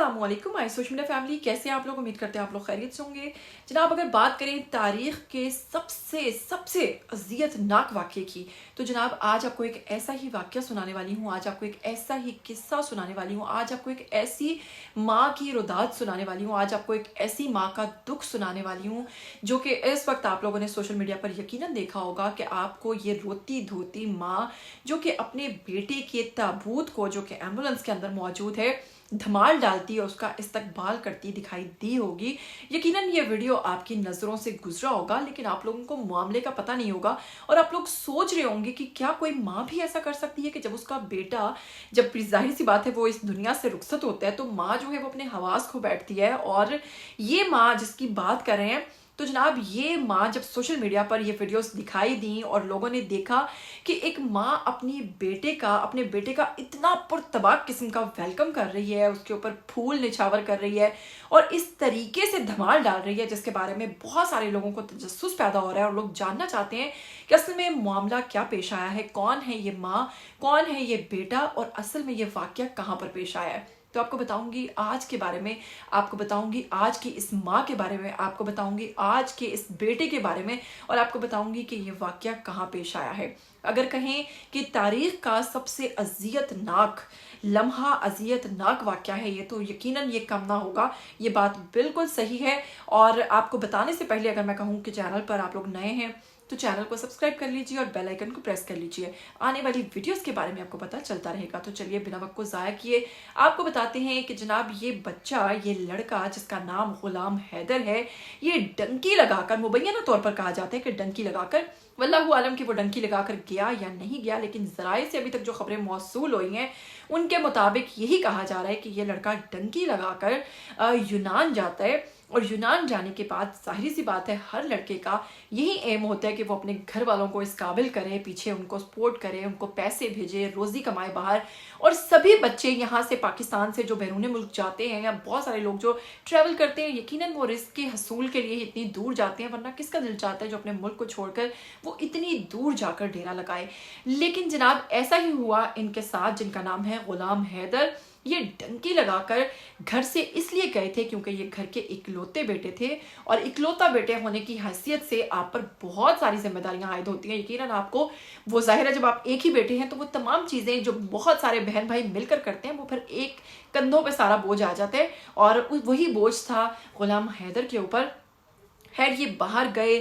अस्सलाम वालेकुम my social media family, कैसे हैं आप लोग। उम्मीद करते हैं आप लोग खैरियत से होंगे। जनाब अगर बात करें तारीख के सबसे सबसे अज़ियतनाक वाक़े की, तो जनाब आज आपको एक ऐसा ही वाक़या सुनाने वाली हूँ, आज आपको एक ऐसा ही किस्सा सुनाने वाली हूँ, आज आपको एक ऐसी माँ की रुदात सुनाने वाली हूँ, आज आपको एक ऐसी माँ का दुख सुनाने वाली हूँ जो कि इस वक्त आप लोगों ने सोशल मीडिया पर यकीनन देखा होगा कि आपको ये रोती धोती माँ जो कि अपने बेटे के ताबूत को जो कि एम्बुलेंस के अंदर मौजूद है धमाल डालती है, उसका इस्तकबाल करती दिखाई दी होगी। यकीनन ये वीडियो आपकी नज़रों से गुजरा होगा, लेकिन आप लोगों को मामले का पता नहीं होगा और आप लोग सोच रहे होंगे कि क्या कोई माँ भी ऐसा कर सकती है कि जब उसका बेटा, जब जाहिर सी बात है वो इस दुनिया से रुखसत होता है, तो माँ जो है वो अपने हवास खो बैठती है। और ये माँ जिसकी बात कर रहे हैं, तो जनाब ये माँ जब सोशल मीडिया पर ये वीडियोस दिखाई दी और लोगों ने देखा कि एक माँ अपने बेटे का इतना पुरतबाक किस्म का वेलकम कर रही है, उसके ऊपर फूल निछावर कर रही है और इस तरीके से धमाल डाल रही है, जिसके बारे में बहुत सारे लोगों को तजस्सुस पैदा हो रहा है और लोग जानना चाहते हैं कि असल में मामला क्या पेश आया है, कौन है ये माँ, कौन है ये बेटा और असल में ये वाक़या कहाँ पर पेश आया है। तो आपको बताऊंगी आज के बारे में, आपको बताऊंगी आज की इस माँ के बारे में, आपको बताऊंगी आज के इस बेटे के बारे में और आपको बताऊंगी कि ये वाक़या कहाँ पेश आया है। अगर कहें कि तारीख का सबसे अज़ियतनाक लम्हा, अज़ियतनाक वाक़या है ये, तो यकीनन ये कम ना होगा। ये बात बिल्कुल सही है। और आपको बताने से पहले अगर मैं कहूँ कि चैनल पर आप लोग नए हैं तो चैनल को सब्सक्राइब कर लीजिए और बेल आइकन को प्रेस कर लीजिए, आने वाली वीडियोस के बारे में आपको पता चलता रहेगा। तो चलिए बिना वक्त को ज़ाया किए आपको बताते हैं कि जनाब ये बच्चा, ये लड़का जिसका नाम गुलाम हैदर है, ये डंकी लगाकर, मुबैना तौर पर कहा जाता है कि डंकी लगाकर, वल्लाहु आलम कि वो डंकी लगाकर गया या नहीं गया, लेकिन ज़राए से अभी तक जो खबरें मौसूल हुई हैं उनके मुताबिक यही कहा जा रहा है कि ये लड़का डंकी लगाकर यूनान जाता है। और यूनान जाने के बाद जाहिर सी बात है हर लड़के का यही एम होता है कि वो अपने घर वालों को इस काबिल करे, पीछे उनको सपोर्ट करे, उनको पैसे भेजे, रोज़ी कमाए बाहर। और सभी बच्चे यहाँ से, पाकिस्तान से जो बैरून मुल्क जाते हैं या बहुत सारे लोग जो ट्रैवल करते हैं, यकीनन वो रिस्क के हसूल के लिए इतनी दूर जाते हैं, वरना किसका दिल चाहता है जो अपने मुल्क को छोड़कर वो इतनी दूर जाकर डेरा लगाए। लेकिन जनाब ऐसा ही हुआ इनके साथ, जिनका नाम है गुलाम हैदर। ये डंकी लगाकर घर से इसलिए गए थे क्योंकि ये घर के इकलौते बेटे थे और इकलौता बेटे होने की हैसियत से आप पर बहुत सारी जिम्मेदारियां आयद होती हैं। यकीनन आपको, वो जाहिर है जब आप एक ही बेटे हैं तो वो तमाम चीज़ें जो बहुत सारे बहन भाई मिलकर करते हैं वो फिर एक कंधों पे सारा बोझ आ जाता है और वही बोझ था गुलाम हैदर के ऊपर। खैर ये बाहर गए,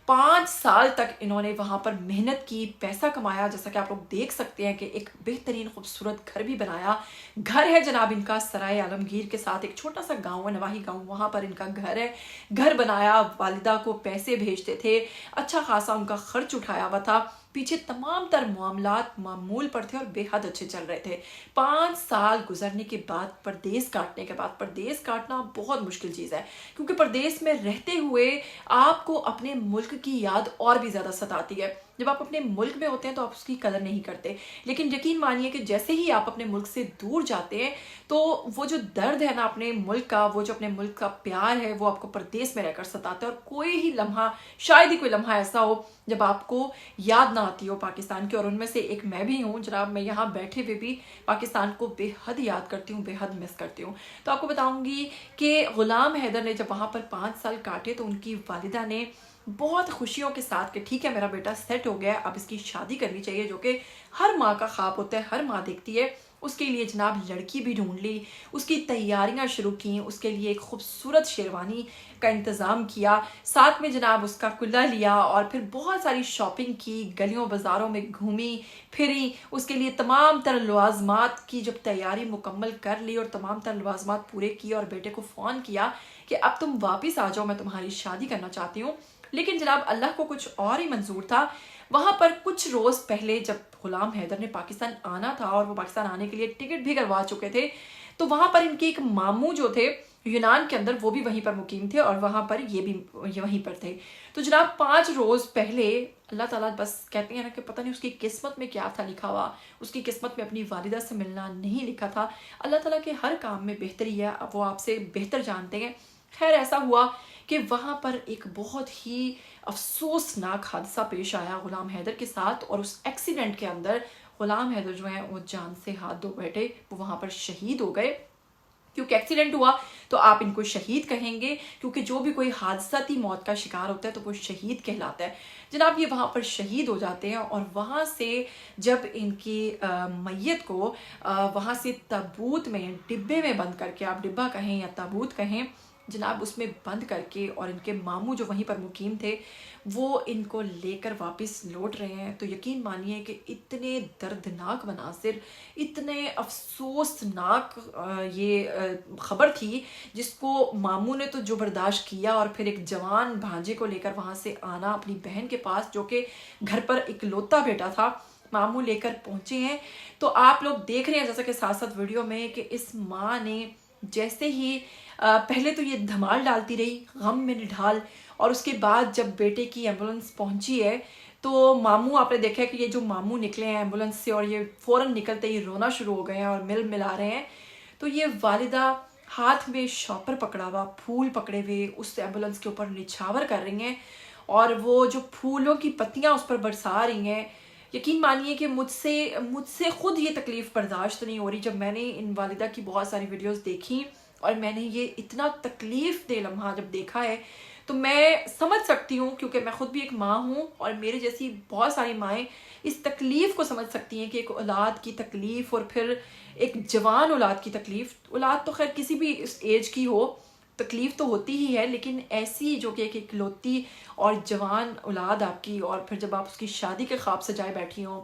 5 साल तक इन्होंने वहाँ पर मेहनत की, पैसा कमाया, जैसा कि आप लोग देख सकते हैं कि एक बेहतरीन खूबसूरत घर भी बनाया। घर है जनाब इनका सराय आलमगीर के साथ, एक छोटा सा गांव है, नवाही गांव, वहाँ पर इनका घर है। घर बनाया, वालिदा को पैसे भेजते थे, अच्छा खासा उनका खर्च उठाया हुआ था, पीछे तमाम तर मामलात मामूल पर थे और बेहद अच्छे चल रहे थे। 5 साल गुजरने के बाद, परदेश काटने के बाद, परदेश काटना बहुत मुश्किल चीज़ है क्योंकि परदेश में रहते हुए आपको अपने मुल्क की याद और भी ज़्यादा सताती है। जब आप अपने मुल्क में होते हैं तो आप उसकी कदर नहीं करते, लेकिन यकीन मानिए कि जैसे ही आप अपने मुल्क से दूर जाते हैं तो वो जो दर्द है ना अपने मुल्क का, वो जो अपने मुल्क का प्यार है, वो आपको परदेश में रहकर सताता है। और कोई ही लम्हा, शायद ही कोई लम्हा ऐसा हो जब आपको याद ना आती हो पाकिस्तान की, और उनमें से एक मैं भी हूँ जनाब। मैं यहाँ बैठे हुए भी पाकिस्तान को बेहद याद करती हूँ, बेहद मिस करती हूँ। तो आपको बताऊँगी कि गुलाम हैदर ने जब वहाँ पर 5 साल काटे तो उनकी वालिदा ने बहुत खुशियों के साथ कि ठीक है मेरा बेटा सेट हो गया, अब इसकी शादी करनी चाहिए, जो कि हर माँ का ख्वाब होता है, हर माँ देखती है। उसके लिए जनाब लड़की भी ढूंढ ली, उसकी तैयारियां शुरू की, उसके लिए एक खूबसूरत शेरवानी का इंतज़ाम किया, साथ में जनाब उसका कुल्ला लिया और फिर बहुत सारी शॉपिंग की, गलियों बाज़ारों में घूमी फिरी, उसके लिए तमाम तर लवाजमात की जब तैयारी मुकम्मल कर ली और तमाम तर लवाजमात पूरे किए और बेटे को फ़ोन किया कि अब तुम वापस आ जाओ, मैं तुम्हारी शादी करना चाहती हूँ। लेकिन जनाब अल्लाह को कुछ और ही मंजूर था। वहाँ पर कुछ रोज़ पहले जब गुलाम हैदर ने पाकिस्तान आना था और वो पाकिस्तान आने के लिए टिकट भी करवा चुके थे, तो वहाँ पर इनके एक मामू जो थे यूनान के अंदर, वो भी वहीं पर मुकीम थे और वहाँ पर ये भी वहीं पर थे। तो जनाब 5 रोज़ पहले अल्लाह ताला बस कहते हैं ना कि पता नहीं उसकी किस्मत में क्या था लिखा हुआ, उसकी किस्मत में अपनी वालिदा से मिलना नहीं लिखा था। अल्लाह ताला के हर काम में बेहतरी है, अब वो आपसे बेहतर जानते हैं। खैर ऐसा हुआ कि वहाँ पर एक बहुत ही अफसोसनाक हादसा पेश आया गुलाम हैदर के साथ और उस एक्सीडेंट के अंदर गुलाम हैदर जो है वो जान से हाथ धो बैठे, वो वहाँ पर शहीद हो गए। क्योंकि एक्सीडेंट हुआ तो आप इनको शहीद कहेंगे, क्योंकि जो भी कोई हादसाती मौत का शिकार होता है तो वो शहीद कहलाता है। जनाब ये वहाँ पर शहीद हो जाते हैं और वहाँ से जब इनकी मैयत को वहाँ से ताबूत में, डिब्बे में बंद करके, आप डिब्बा कहें या ताबूत कहें, जनाब उसमें बंद करके, और इनके मामू जो वहीं पर मुकीम थे वो इनको लेकर वापस लौट रहे हैं, तो यकीन मानिए कि इतने दर्दनाक मनासिर, इतने अफसोसनाक ये ख़बर थी, जिसको मामू ने तो जो बर्दाश्त किया, और फिर एक जवान भांजे को लेकर वहाँ से आना अपनी बहन के पास, जो कि घर पर इकलौता बेटा था, मामू लेकर पहुँचे हैं। तो आप लोग देख रहे हैं जैसा कि साथ साथ वीडियो में कि इस माँ ने जैसे ही पहले तो ये धमाल डालती रही, गम में निढाल, और उसके बाद जब बेटे की एम्बुलेंस पहुंची है तो मामू, आपने देखा है कि ये जो मामू निकले हैं एम्बुलेंस से और ये फ़ौरन निकलते ही रोना शुरू हो गए हैं और मिला रहे हैं। तो ये वालिदा हाथ में शॉपर पकड़ा हुआ, फूल पकड़े हुए उस एम्बुलेंस के ऊपर निछावर कर रही हैं, और वो जो फूलों की पत्तियाँ उस पर बरसा रही हैं। यकीन मानिए कि मुझसे खुद ये तकलीफ़ बर्दाश्त नहीं हो रही। जब मैंने इन वालिदा की बहुत सारी वीडियोस देखी और मैंने ये इतना तकलीफ़ दे लम्हा जब देखा है, तो मैं समझ सकती हूँ, क्योंकि मैं खुद भी एक माँ हूँ और मेरे जैसी बहुत सारी माएँ इस तकलीफ़ को समझ सकती हैं कि एक औलाद की तकलीफ़, और फिर एक जवान औलाद की तकलीफ़। औलाद तो खैर किसी भी इस एज की हो, तकलीफ़ तो होती ही है, लेकिन ऐसी जो कि एक इकलौती और जवान औलाद आपकी, और फिर जब आप उसकी शादी के ख्वाब सजाए बैठी हों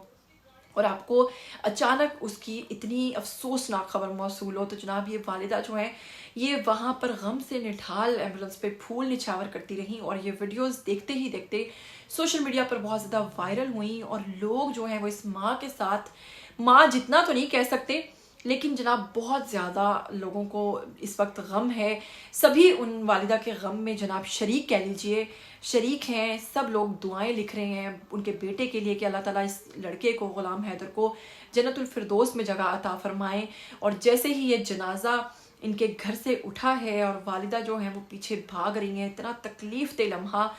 और आपको अचानक उसकी इतनी अफसोसनाक खबर मौसूल हो, तो जनाब ये वालिदा जो है ये वहाँ पर गम से निढाल एम्बुलेंस पे फूल निछावर करती रहीं, और ये वीडियोस देखते ही देखते सोशल मीडिया पर बहुत ज़्यादा वायरल हुई, और लोग जो हैं वो इस माँ के साथ, माँ जितना तो नहीं कह सकते, लेकिन जनाब बहुत ज़्यादा लोगों को इस वक्त गम है। सभी उन वालिदा के गम में जनाब शरीक कह लीजिए, शरीक हैं। सब लोग दुआएं लिख रहे हैं उनके बेटे के लिए कि अल्लाह ताला इस लड़के को, ग़ुलाम हैदर को, जन्नतुल फिरदौस में जगह अता फरमाएं। और जैसे ही ये जनाजा इनके घर से उठा है और वालिदा जो हैं वो पीछे भाग रही हैं, इतना तकलीफ़ दे लम्हा।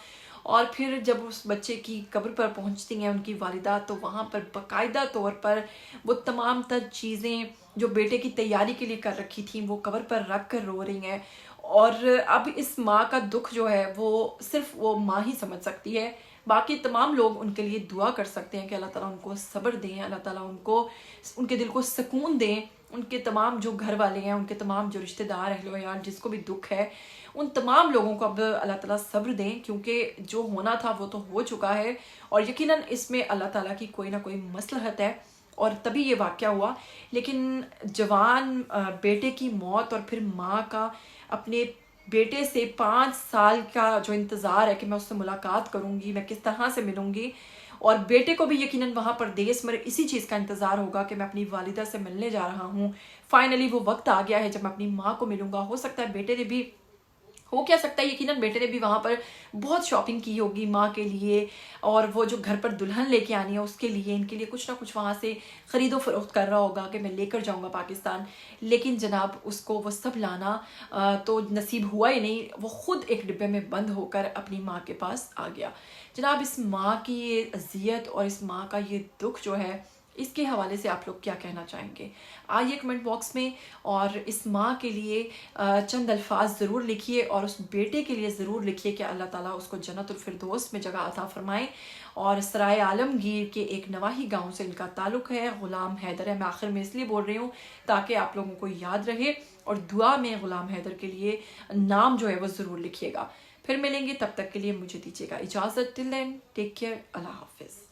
और फिर जब उस बच्चे की कब्र पर पहुंचती हैं उनकी वालिदा, तो वहाँ पर बाकायदा तौर पर वो तमाम तर चीज़ें जो बेटे की तैयारी के लिए कर रखी थी वो कब्र पर रख कर रो रही हैं। और अब इस माँ का दुख जो है वो सिर्फ वो माँ ही समझ सकती है। बाकी तमाम लोग उनके लिए दुआ कर सकते हैं कि अल्लाह ताला उनको सब्र दें, अल्लाह ताला उनको, उनके दिल को सुकून दें। उनके तमाम जो घर वाले हैं, उनके तमाम जो रिश्तेदार अहलो यार जिसको भी दुख है, उन तमाम लोगों को अब अल्लाह ताला सब्र दें, क्योंकि जो होना था वो तो हो चुका है, और यकीनन इसमें अल्लाह ताला की कोई ना कोई मसलहत है, और तभी ये वाक़या हुआ। लेकिन जवान बेटे की मौत, और फिर माँ का अपने बेटे से 5 साल का जो इंतज़ार है कि मैं उससे मुलाकात करूँगी, मैं किस तरह से मिलूँगी, और बेटे को भी यकीनन वहाँ पर देश में इसी चीज़ का इंतज़ार होगा कि मैं अपनी वालिदा से मिलने जा रहा हूँ। फाइनली वो वक्त आ गया है जब मैं अपनी माँ को मिलूँगा। हो सकता है बेटे ने भी, हो क्या सकता है, यकीनन बेटे ने भी वहाँ पर बहुत शॉपिंग की होगी माँ के लिए, और वो जो घर पर दुल्हन लेके आनी है उसके लिए, इनके लिए कुछ ना कुछ वहाँ से ख़रीदो फरोख्त कर रहा होगा कि मैं लेकर जाऊँगा पाकिस्तान। लेकिन जनाब उसको वो सब लाना तो नसीब हुआ ही नहीं, वो ख़ुद एक डिब्बे में बंद होकर अपनी माँ के पास आ गया। जनाब इस माँ की ये अज़ियत और इस माँ का ये दुख जो है, इसके हवाले से आप लोग क्या कहना चाहेंगे? आइए कमेंट बॉक्स में, और इस माँ के लिए चंद अल्फाज ज़रूर लिखिए, और उस बेटे के लिए ज़रूर लिखिए कि अल्लाह ताला उसको जन्नतुल फिरदौस में जगह अता फरमाए। और सराय आलमगीर के एक नवाही गांव से इनका ताल्लुक़ है, ग़ुलाम हैदर है। मैं आखिर में इसलिए बोल रही हूँ ताकि आप लोगों को याद रहे, और दुआ में ग़ुलाम हैदर के लिए नाम जो है वो ज़रूर लिखिएगा। फिर मिलेंगे, तब तक के लिए मुझे दीजिएगा इजाज़त। टिल देन टेक केयर, अल्लाह हाफ़िज़।